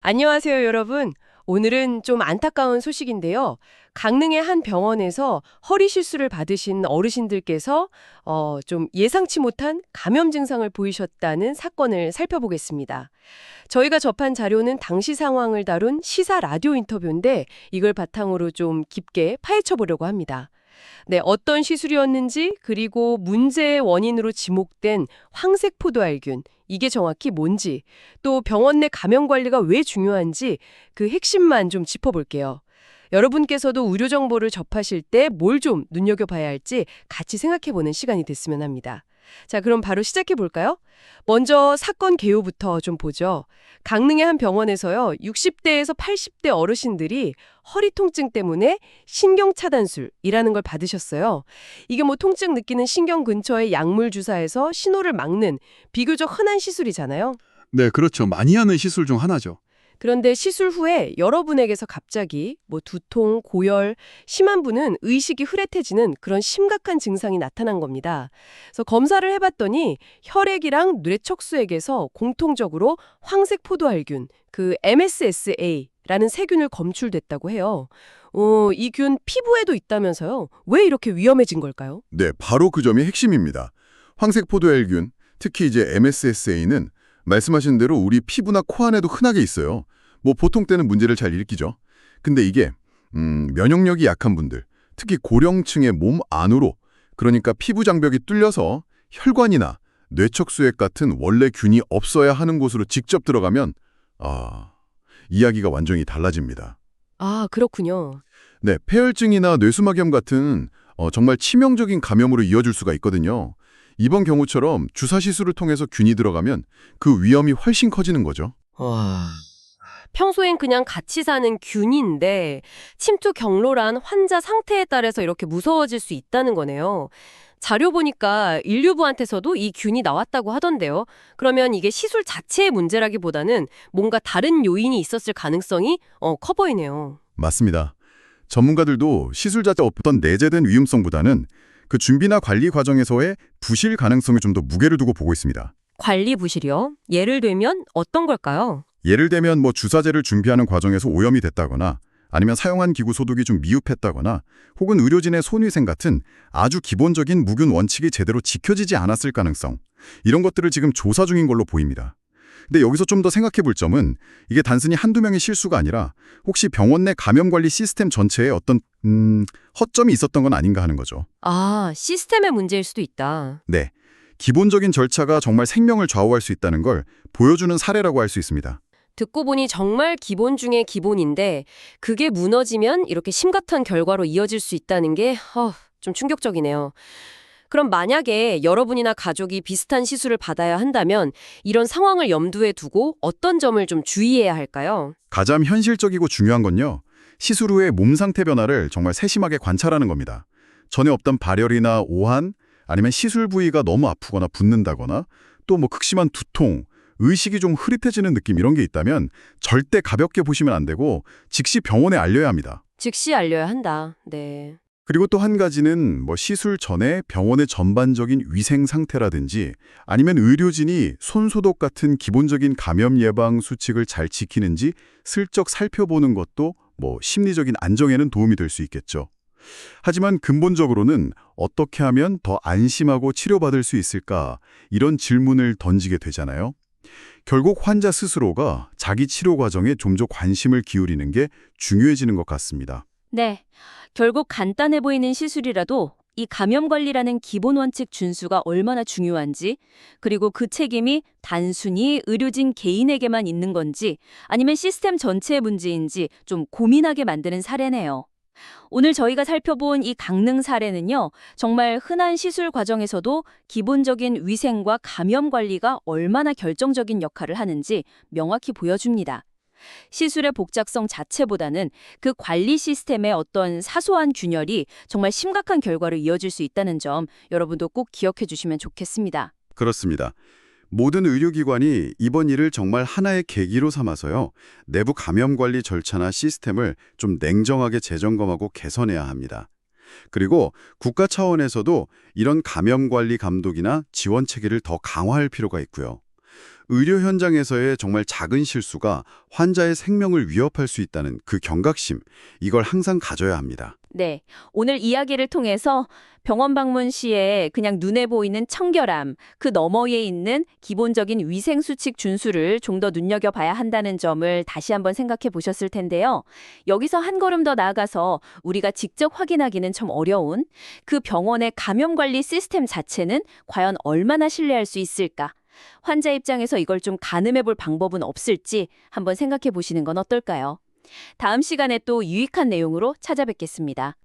안녕하세요, 여러분. 오늘은 좀 안타까운 소식인데요. 강릉의 한 병원에서 허리 실수를 받으신 어르신들께서 좀 예상치 못한 감염 증상을 보이셨다는 사건을 살펴보겠습니다. 저희가 접한 자료는 당시 상황을 다룬 시사 라디오 인터뷰인데 이걸 바탕으로 좀 깊게 파헤쳐 보려고 합니다. 네, 어떤 시술이었는지 그리고 문제의 원인으로 지목된 황색포도알균 이게 정확히 뭔지 또 병원 내 감염 관리가 왜 중요한지 그 핵심만 좀 짚어볼게요. 여러분께서도 의료 정보를 접하실 때 뭘 좀 눈여겨봐야 할지 같이 생각해보는 시간이 됐으면 합니다. 자, 그럼 바로 시작해 볼까요? 먼저 사건 개요부터 좀 보죠. 강릉의 한 병원에서요, 60대에서 80대 어르신들이 허리 통증 때문에 신경차단술이라는 걸 받으셨어요. 이게 뭐 통증 느끼는 신경 근처의 약물 주사에서 신호를 막는 비교적 흔한 시술이잖아요. 네, 그렇죠. 많이 하는 시술 중 하나죠. 그런데 시술 후에 여러분에게서 갑자기 뭐 두통, 고열, 심한 분은 의식이 흐릿해지는 그런 심각한 증상이 나타난 겁니다. 그래서 검사를 해봤더니 혈액이랑 뇌척수액에서 공통적으로 황색포도알균, 그 MSSA라는 세균을 검출됐다고 해요. 이 균 피부에도 있다면서요? 왜 이렇게 위험해진 걸까요? 네, 바로 그 점이 핵심입니다. 황색포도알균, 특히 이제 MSSA는 말씀하신 대로 우리 피부나 코 안에도 흔하게 있어요. 뭐 보통 때는 문제를 잘 일으키죠. 근데 이게 면역력이 약한 분들, 특히 고령층의 몸 안으로, 그러니까 피부 장벽이 뚫려서 혈관이나 뇌척수액 같은 원래 균이 없어야 하는 곳으로 직접 들어가면 이야기가 완전히 달라집니다. 아, 그렇군요. 네, 폐혈증이나 뇌수막염 같은 정말 치명적인 감염으로 이어질 수가 있거든요. 이번 경우처럼 주사 시술을 통해서 균이 들어가면 그 위험이 훨씬 커지는 거죠. 와, 평소엔 그냥 같이 사는 균인데 침투 경로란 환자 상태에 따라서 이렇게 무서워질 수 있다는 거네요. 자료 보니까 인류부한테서도 이 균이 나왔다고 하던데요. 그러면 이게 시술 자체의 문제라기보다는 뭔가 다른 요인이 있었을 가능성이 커 보이네요. 맞습니다. 전문가들도 시술 자체 어떤 내재된 위험성보다는 그 준비나 관리 과정에서의 부실 가능성에 좀 더 무게를 두고 보고 있습니다. 관리 부실이요? 예를 들면 어떤 걸까요? 예를 들면 뭐 주사제를 준비하는 과정에서 오염이 됐다거나 아니면 사용한 기구 소독이 좀 미흡했다거나 혹은 의료진의 손위생 같은 아주 기본적인 무균 원칙이 제대로 지켜지지 않았을 가능성, 이런 것들을 지금 조사 중인 걸로 보입니다. 근데 여기서 좀 더 생각해 볼 점은 이게 단순히 한두 명의 실수가 아니라 혹시 병원 내 감염관리 시스템 전체에 어떤 허점이 있었던 건 아닌가 하는 거죠. 아, 시스템의 문제일 수도 있다. 네, 기본적인 절차가 정말 생명을 좌우할 수 있다는 걸 보여주는 사례라고 할 수 있습니다. 듣고 보니 정말 기본 중에 기본인데 그게 무너지면 이렇게 심각한 결과로 이어질 수 있다는 게 좀 충격적이네요. 그럼 만약에 여러분이나 가족이 비슷한 시술을 받아야 한다면 이런 상황을 염두에 두고 어떤 점을 좀 주의해야 할까요? 가장 현실적이고 중요한 건요, 시술 후의 몸 상태 변화를 정말 세심하게 관찰하는 겁니다. 전에 없던 발열이나 오한, 아니면 시술 부위가 너무 아프거나 붓는다거나 또 뭐 극심한 두통, 의식이 좀 흐릿해지는 느낌 이런 게 있다면 절대 가볍게 보시면 안 되고 즉시 병원에 알려야 합니다. 즉시 알려야 한다. 네. 그리고 또 한 가지는 뭐 시술 전에 병원의 전반적인 위생 상태라든지 아니면 의료진이 손소독 같은 기본적인 감염 예방 수칙을 잘 지키는지 슬쩍 살펴보는 것도 뭐 심리적인 안정에는 도움이 될 수 있겠죠. 하지만 근본적으로는 어떻게 하면 더 안심하고 치료받을 수 있을까, 이런 질문을 던지게 되잖아요. 결국 환자 스스로가 자기 치료 과정에 좀 더 관심을 기울이는 게 중요해지는 것 같습니다. 네. 결국 간단해 보이는 시술이라도 이 감염 관리라는 기본 원칙 준수가 얼마나 중요한지, 그리고 그 책임이 단순히 의료진 개인에게만 있는 건지 아니면 시스템 전체의 문제인지 좀 고민하게 만드는 사례네요. 오늘 저희가 살펴본 이 강릉 사례는요, 정말 흔한 시술 과정에서도 기본적인 위생과 감염 관리가 얼마나 결정적인 역할을 하는지 명확히 보여줍니다. 시술의 복잡성 자체보다는 그 관리 시스템의 어떤 사소한 균열이 정말 심각한 결과로 이어질 수 있다는 점 여러분도 꼭 기억해 주시면 좋겠습니다. 그렇습니다. 모든 의료기관이 이번 일을 정말 하나의 계기로 삼아서요, 내부 감염관리 절차나 시스템을 좀 냉정하게 재점검하고 개선해야 합니다. 그리고 국가 차원에서도 이런 감염관리 감독이나 지원 체계를 더 강화할 필요가 있고요. 의료 현장에서의 정말 작은 실수가 환자의 생명을 위협할 수 있다는 그 경각심, 이걸 항상 가져야 합니다. 네, 오늘 이야기를 통해서 병원 방문 시에 그냥 눈에 보이는 청결함, 그 너머에 있는 기본적인 위생수칙 준수를 좀 더 눈여겨봐야 한다는 점을 다시 한번 생각해 보셨을 텐데요. 여기서 한 걸음 더 나아가서 우리가 직접 확인하기는 좀 어려운 그 병원의 감염관리 시스템 자체는 과연 얼마나 신뢰할 수 있을까? 환자 입장에서 이걸 좀 가늠해 볼 방법은 없을지 한번 생각해 보시는 건 어떨까요? 다음 시간에 또 유익한 내용으로 찾아뵙겠습니다.